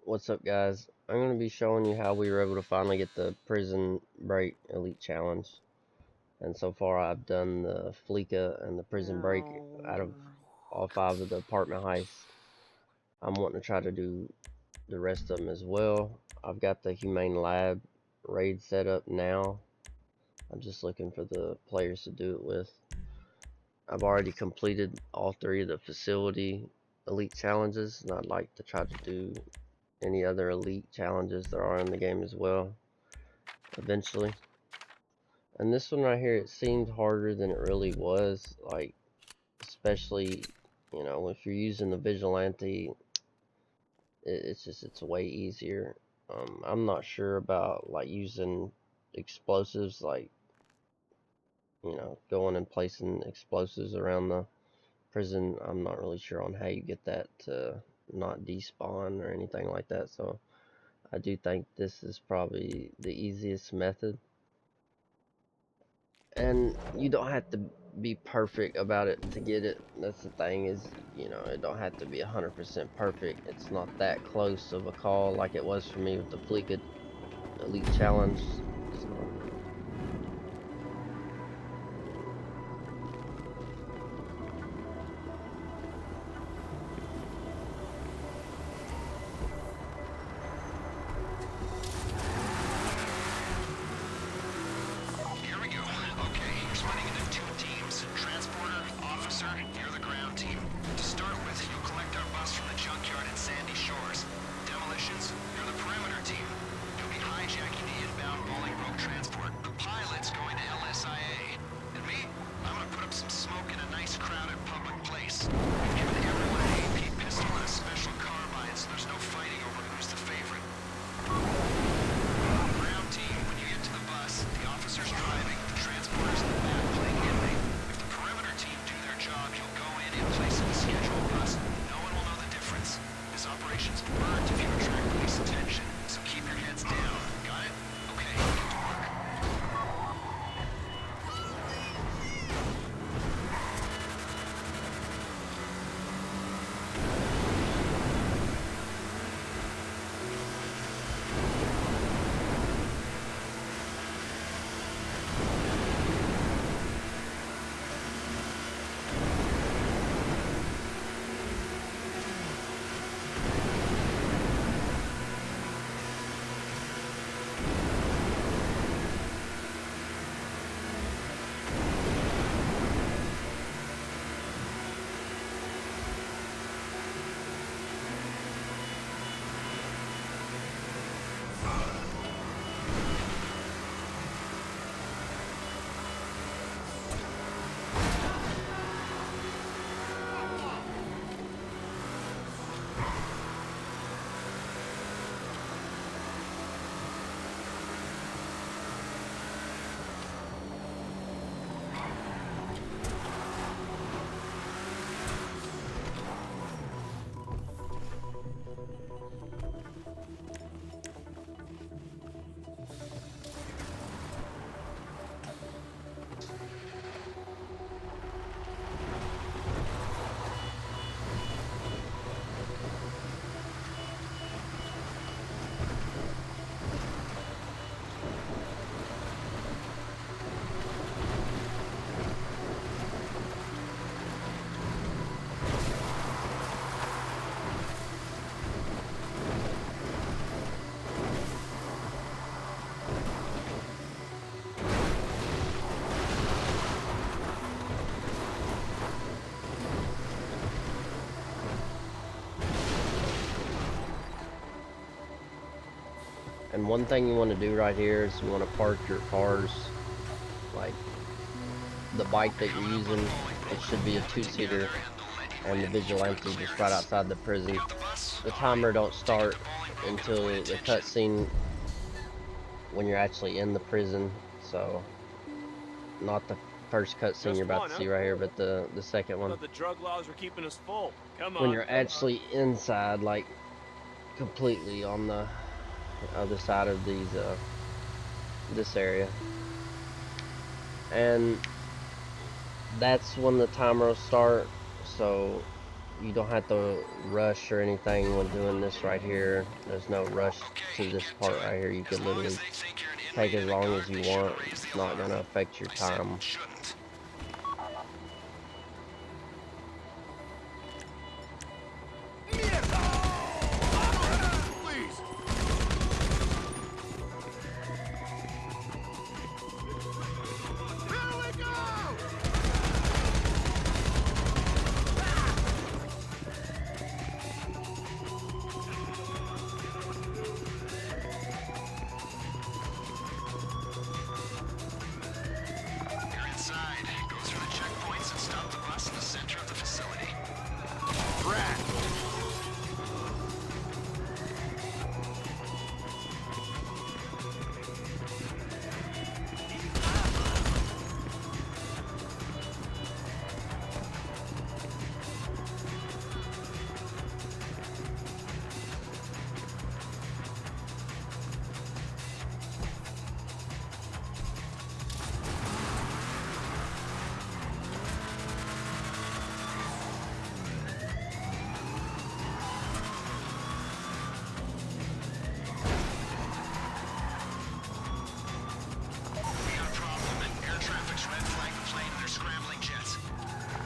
What's up, guys? I'm going to be showing you how we were able to finally get the Prison Break Elite Challenge. And so far I've done the Fleeca and the Prison Break out of all 5 of the apartment heists. I'm wanting to try to do the rest of them as well. I've got the Humane Lab raid set up now. I'm just looking for the players to do it with. I've already completed all 3 of the facility elite challenges, and I'd like to try to do any other elite challenges there are in the game as well eventually. And this one right here, it seemed harder than it really was, like, especially, if you're using the vigilante, it's way easier. I'm not sure about, like, using explosives, like, going and placing explosives around the prison. I'm not really sure on how you get that to not despawn or anything like that, so I do think this is probably the easiest method. And you don't have to be perfect about it to get it. That's the thing, is it don't have to be 100% perfect. It's not that close of a call like it was for me with the Fleeca Elite Challenge. So Here we go. Okay, you're splitting into 2 teams. Transporter, officer, you're the ground team. To start with, you'll collect our bus from the junkyard at Sandy Shores. Demolitions, you're the perimeter team. You'll be hijacking the inbound Bolingbroke transport. The pilot's going to LSIA. And me, I'm gonna put up some smoke in a nice crowded public place. We've given everyone an AP pistol and a special carbine, so there's no fighting over who's the favorite. Ground team, when you get to the bus, the officer's driving, the transporter's in the back playing inmate. If the perimeter team do their job, you'll go in and place in the scheduled bus. No one will know the difference. This operation's burnt if you attract police attention, so keep your heads down. Got it? Okay, get to work. and one thing you want to do right here is you want to park your cars, like the bike that you're using, it should be a 2-seater, and the vigilante just right outside the prison. The timer don't start until the cutscene when you're actually in the prison, so not the first cutscene you're about to see right here, but the second one. Thought the drug laws were keeping us full. Come When on. you're actually inside, like completely on the other side of this area, and that's when the timer will start. So you don't have to rush or anything when doing this right here. There's no rush to this part right here. You can literally take as long as you want. It's not gonna affect your time.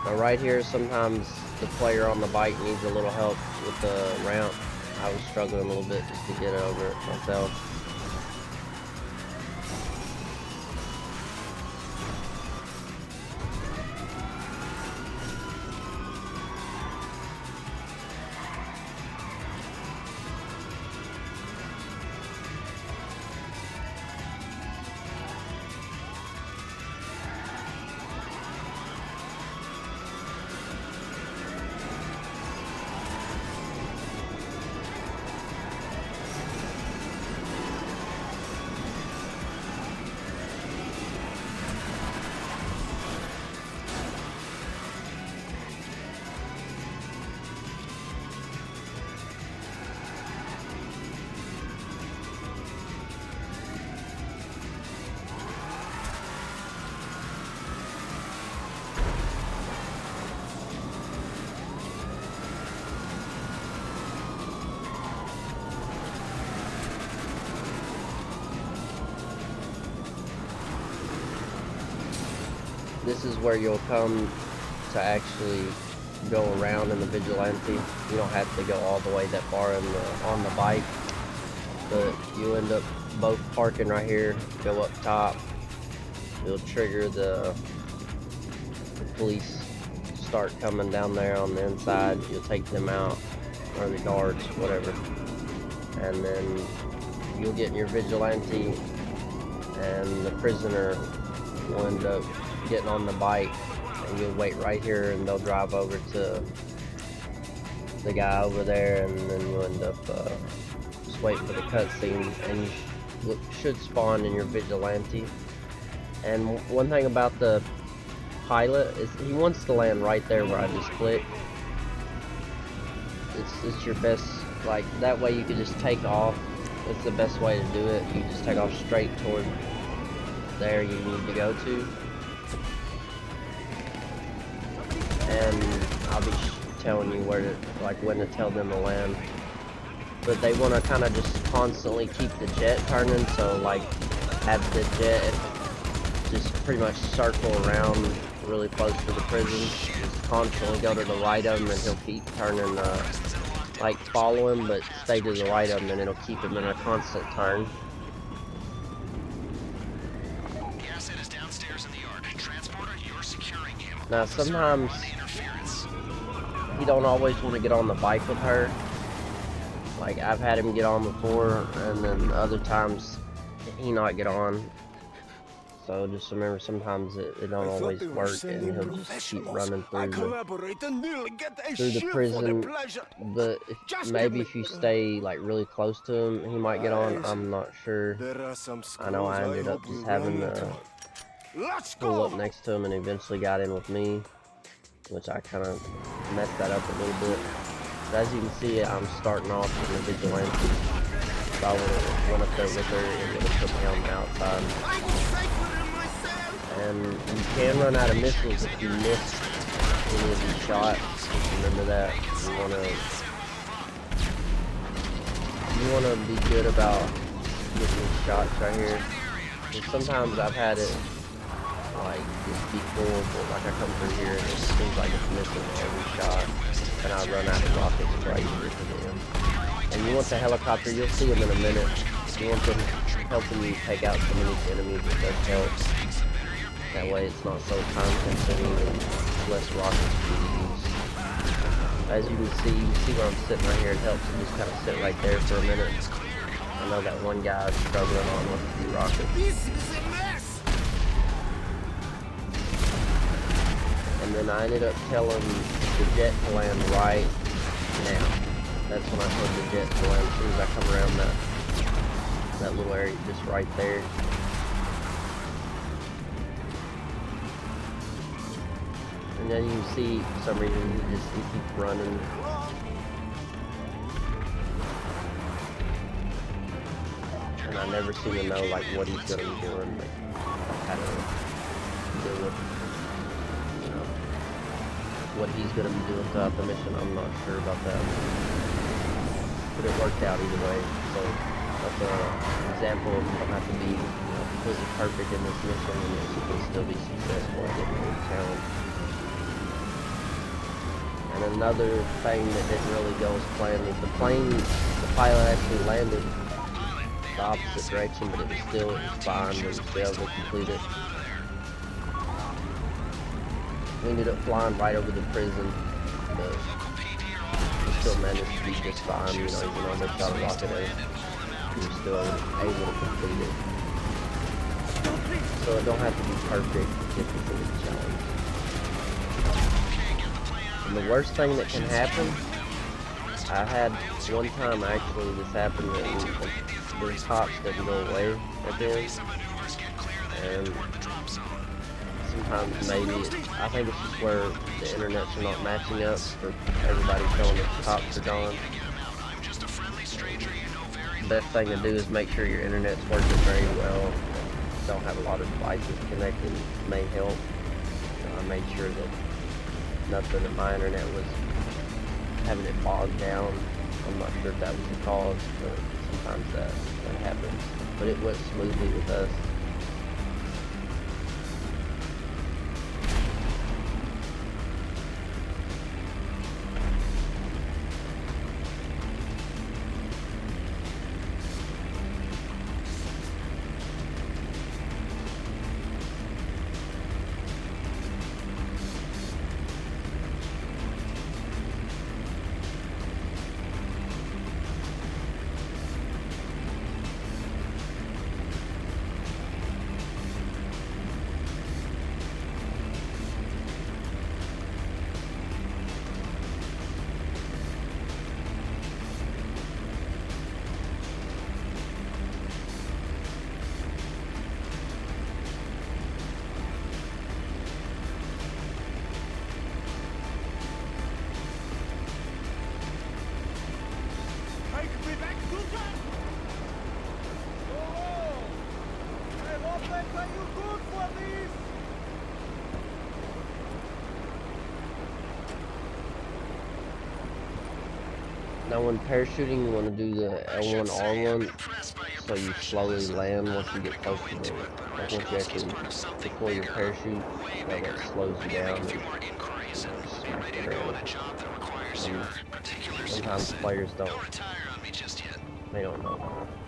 But right here, sometimes the player on the bike needs a little help with the ramp. I was struggling a little bit just to get over it myself. This is where you'll come to actually go around in the Vigilante. You don't have to go all the way that far on the bike, but you end up both parking right here, go up top. You'll trigger the police start coming down there on the inside. You'll take them out, or the guards, whatever, and then you'll get in your Vigilante, and the prisoner will end up getting on the bike, and you'll wait right here, and they'll drive over to the guy over there, and then you'll end up just waiting for the cutscene, and you should spawn in your Vigilante. And one thing about the pilot is he wants to land right there where I just clicked. It's your best, like, that way you can just take off. It's the best way to do it. You just take off straight toward there you need to go to. And I'll be telling you where to, like, when to tell them to land. But they want to kind of just constantly keep the jet turning, so like have the jet just pretty much circle around really close to the prison. Just constantly go to the right of him, and he'll keep turning, like follow him, but stay to the right of him, and it'll keep him in a constant turn. Now sometimes he don't always want to get on the bike with her. Like, I've had him get on before, and then other times he not get on. So just remember, sometimes it don't always work, and he'll just keep running through the prison. But maybe if you stay like really close to him, he might get on. I'm not sure. I know I ended up just having to pull up next to him, and eventually got in with me, which I kind of messed that up a little bit. But as you can see, I'm starting off with the Vigilante. So I went up there with her, and it put me on the outside. And you can run out of missiles if you miss any of these shots. Just remember that. You wanna be good about getting these shots right here. And sometimes I've had it like just be full, but like I come through here and it seems like it's missing every shot, and I run out of rockets right here to the end. And you want the helicopter, you'll see them in a minute. You want them helping you take out some of these enemies, it does help. That way it's not so time consuming and less rockets for you to use. As you can see where I'm sitting right here, it helps to just kind of sit right there for a minute. I know that one guy is struggling on with a few rockets. This is a mess! And then I ended up telling the jet to land right now. That's when I told the jet to land as soon as I come around that little area just right there. And then you see for some reason he keeps running. And I never seem to know like what he's gonna be doing, like how to deal with, you know, what he's gonna be doing throughout the mission. I'm not sure about that, but it worked out either way. So that's an example of you don't have to be, you know, completely perfect in this mission, and you can still be successful at getting the challenge. And another thing that didn't really go as planned is the pilot actually landed the opposite direction, but it was still fine. We were still able to complete it. We ended up flying right over the prison, but we still managed to be just fine. You know, even though they shot a rocket at us, we were still able to complete it. So it don't have to be perfect to get this in the challenge. And the worst thing that can happen, I had one time actually this happened, that the tops doesn't go away at the end, and sometimes maybe, I think it's just where the internets are not matching up for everybody showing that the tops are gone. The best thing to do is make sure your internet's working very well, don't have a lot of devices connected may help. I made sure that nothing in my internet was having it bogged down. I'm not sure if that was the cause, but sometimes that happens. But it went smoothly with us. Now when parachuting, you want to do the L1R1, so you slowly land once you get close to the, like once you actually deploy your parachute, that slows you down and, you know, smack the ground. Sometimes players they don't know that.